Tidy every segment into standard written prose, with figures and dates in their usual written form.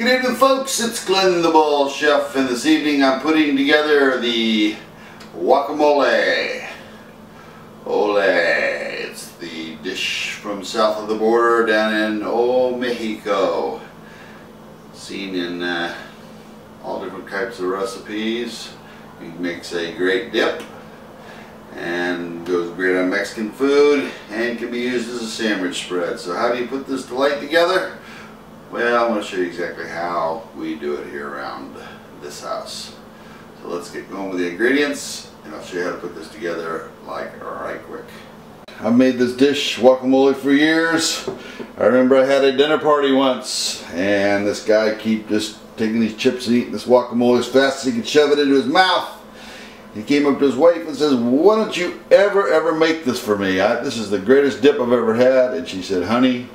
Good evening, folks. It's Glenn the Ball Chef, and this evening I'm putting together the guacamole. It's the dish from south of the border down in Mexico. Seen in all different types of recipes. It makes a great dip and goes great on Mexican food and can be used as a sandwich spread. So how do you put this delight together? Well, I'm going to show you exactly how we do it here around this house. So let's get going with the ingredients, and I'll show you how to put this together like right quick. I've made this dish, guacamole, for years. I remember I had a dinner party once, and this guy keep just taking these chips and eating this guacamole as fast as he could shove it into his mouth. He came up to his wife and says, "Why don't you ever make this for me? This is the greatest dip I've ever had." And she said, "Honey,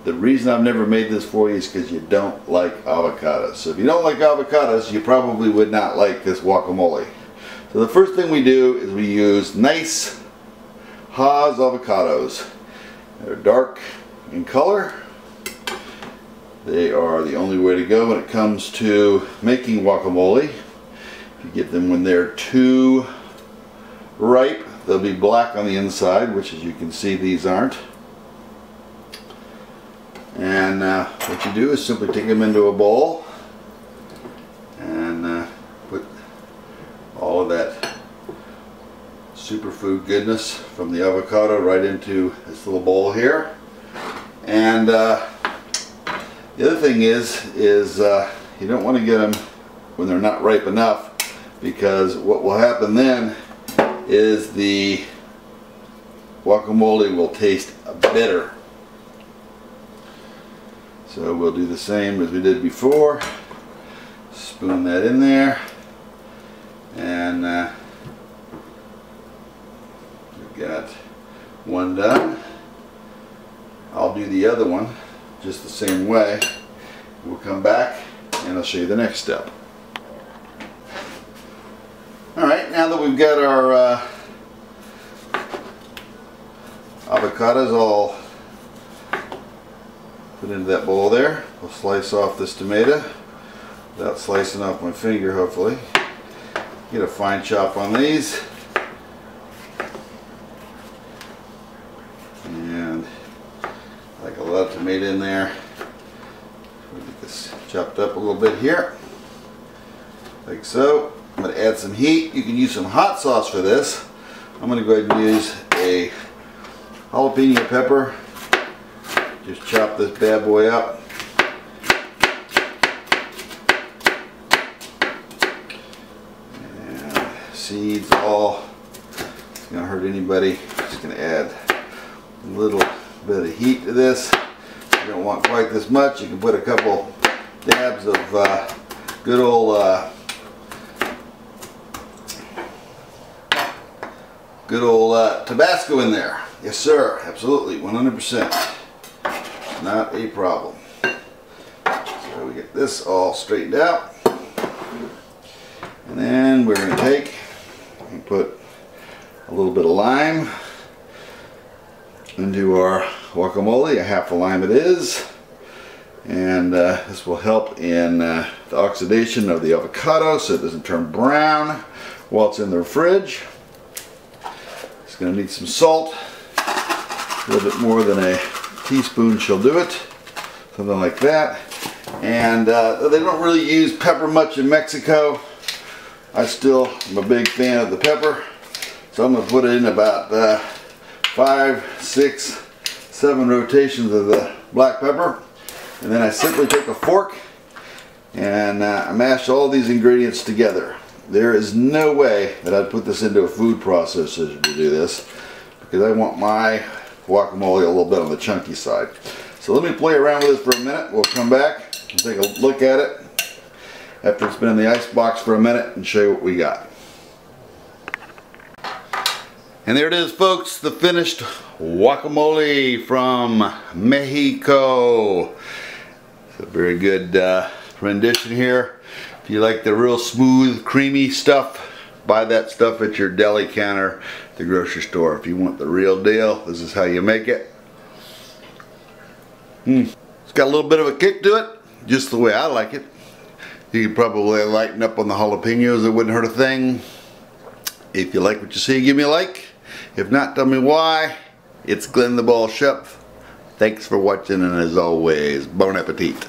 the reason I've never made this for you is because you don't like avocados. So if you don't like avocados, you probably would not like this guacamole." So the first thing we do is we use nice Hass Avocados. They're dark in color. They are the only way to go when it comes to making guacamole. If you get them when they're too ripe, they'll be black on the inside, which, as you can see, these aren't. And what you do is simply take them into a bowl and put all of that superfood goodness from the avocado right into this little bowl here. And the other thing is you don't want to get them when they're not ripe enough, because what will happen then is the guacamole will taste bitter. So we'll do the same as we did before. Spoon that in there, and we've got one done. I'll do the other one just the same way. We'll come back and I'll show you the next step. Alright, now that we've got our avocados all put into that bowl there, we'll slice off this tomato without slicing off my finger, hopefully. Get a fine chop on these. And like a lot of tomato in there. We'll get this chopped up a little bit here, like so. I'm going to add some heat. You can use some hot sauce for this. I'm going to go ahead and use a jalapeno pepper. Just chop this bad boy up. And seeds all. It's going to hurt anybody. Just going to add a little bit of heat to this. You don't want quite this much. You can put a couple dabs of good old Tabasco in there. Yes, sir. Absolutely. 100%. Not a problem. So we get this all straightened out. And then we're going to take and put a little bit of lime into our guacamole. A half a lime it is. And this will help in the oxidation of the avocado so it doesn't turn brown while it's in the fridge. It's going to need some salt. A little bit more than a teaspoon shall do it. Something like that. And they don't really use pepper much in Mexico. I still am a big fan of the pepper. So I'm going to put it in about 5, 6, 7 rotations of the black pepper. And then I simply take a fork and I mash all these ingredients together. There is no way that I'd put this into a food processor to do this, because I want my guacamole a little bit on the chunky side. So let me play around with this for a minute. We'll come back and take a look at it after it's been in the ice box for a minute and show you what we got. And there it is, folks, the finished guacamole from Mexico. It's a very good rendition here. If you like the real smooth, creamy stuff, buy that stuff at your deli counter at the grocery store. If you want the real deal, this is how you make it. It's got a little bit of a kick to it. just the way I like it. You could probably lighten up on the jalapenos, it wouldn't hurt a thing. If you like what you see, give me a like. If not, tell me why. It's Glenn the Ball Chef. Thanks for watching, and as always, bon appetit.